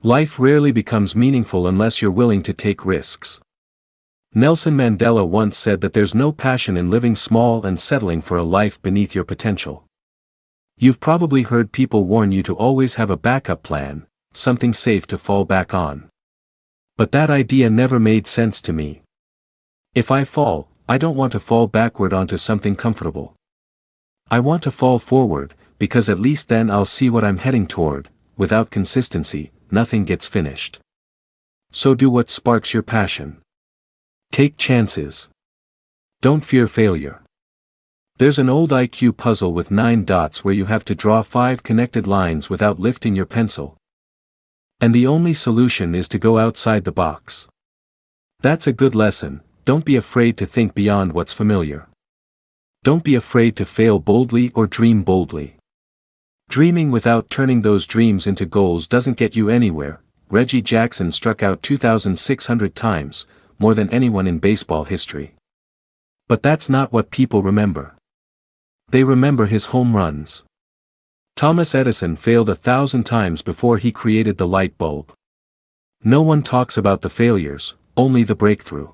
Life rarely becomes meaningful unless you're willing to take risks. Nelson Mandela once said that there's no passion in living small and settling for a life beneath your potential. You've probably heard people warn you to always have a backup plan, something safe to fall back on. But that idea never made sense to me. If I fall, I don't want to fall backward onto something comfortable. I want to fall forward, because at least then I'll see what I'm heading toward. Without consistency, nothing gets finished. So do what sparks your passion. Take chances. Don't fear failure. There's an old IQ puzzle with 9 dots where you have to draw 5 connected lines without lifting your pencil. And the only solution is to go outside the box. That's a good lesson. Don't be afraid to think beyond what's familiar. Don't be afraid to fail boldly or dream boldly. Dreaming without turning those dreams into goals doesn't get you anywhere. Reggie Jackson struck out 2,600 times, more than anyone in baseball history. But that's not what people remember. They remember his home runs. Thomas Edison failed 1,000 times before he created the light bulb. No one talks about the failures, only the breakthrough.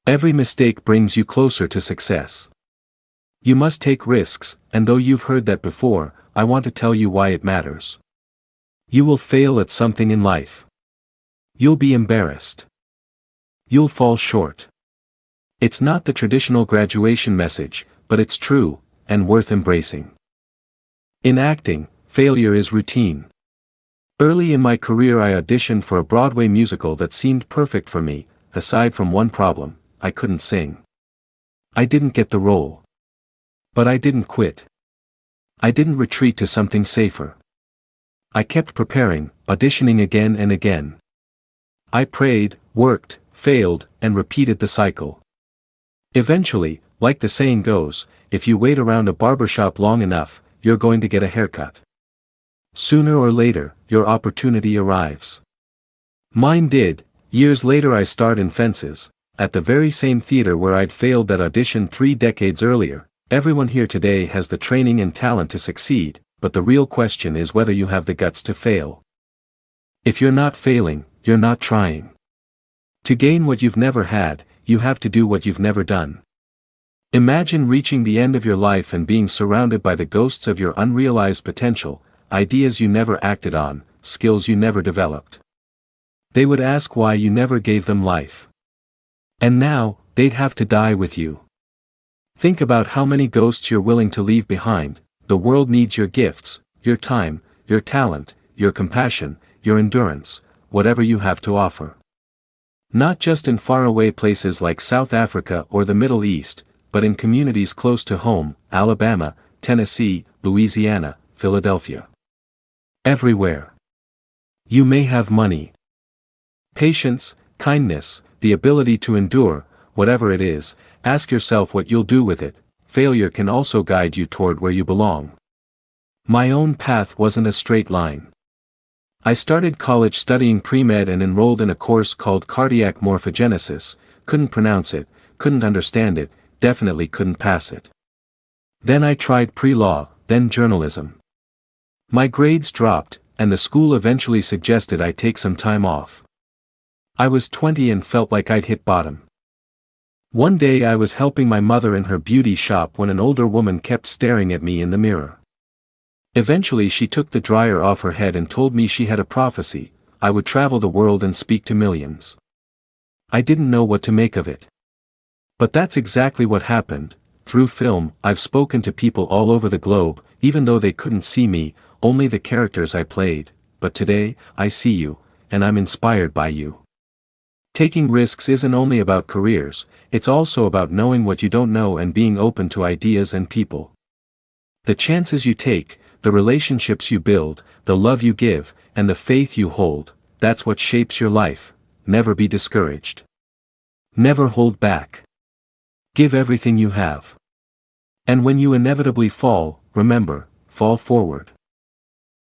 Every mistake brings you closer to success. You must take risks, and though you've heard that before, I want to tell you why it matters. You will fail at something in life. You'll be embarrassed. You'll fall short. It's not the traditional graduation message, but it's true, and worth embracing. In acting, failure is routine. Early in my career I auditioned for a Broadway musical that seemed perfect for me, aside from one problem: I couldn't sing. I didn't get the role. But I didn't quit. I didn't retreat to something safer. I kept preparing, auditioning again and again. I prayed, worked, failed, and repeated the cycle. Eventually, like the saying goes, if you wait around a barbershop long enough, you're going to get a haircut. Sooner or later, your opportunity arrives. Mine did. Years later I starred in Fences, at the very same theater where I'd failed that audition 3 decades earlier. Everyone here today has the training and talent to succeed, but the real question is whether you have the guts to fail. If you're not failing, you're not trying. To gain what you've never had, you have to do what you've never done. Imagine reaching the end of your life and being surrounded by the ghosts of your unrealized potential, ideas you never acted on, skills you never developed. They would ask why you never gave them life. And now, they'd have to die with you. Think about how many ghosts you're willing to leave behind. The world needs your gifts, your time, your talent, your compassion, your endurance, whatever you have to offer. Not just in faraway places like South Africa or the Middle East, but in communities close to home: Alabama, Tennessee, Louisiana, Philadelphia. Everywhere. You may have money, patience, kindness, the ability to endure. Whatever it is, ask yourself what you'll do with it. Failure can also guide you toward where you belong. My own path wasn't a straight line. I started college studying pre-med and enrolled in a course called cardiac morphogenesis, couldn't pronounce it, couldn't understand it, definitely couldn't pass it. Then I tried pre-law, then journalism. My grades dropped, and the school eventually suggested I take some time off. I was 20 and felt like I'd hit bottom. One day I was helping my mother in her beauty shop when an older woman kept staring at me in the mirror. Eventually she took the dryer off her head and told me she had a prophecy: I would travel the world and speak to millions. I didn't know what to make of it. But that's exactly what happened. Through film, I've spoken to people all over the globe, even though they couldn't see me, only the characters I played. But today, I see you, and I'm inspired by you. Taking risks isn't only about careers, it's also about knowing what you don't know and being open to ideas and people. The chances you take, the relationships you build, the love you give, and the faith you hold, that's what shapes your life. Never be discouraged. Never hold back. Give everything you have. And when you inevitably fall, remember, fall forward.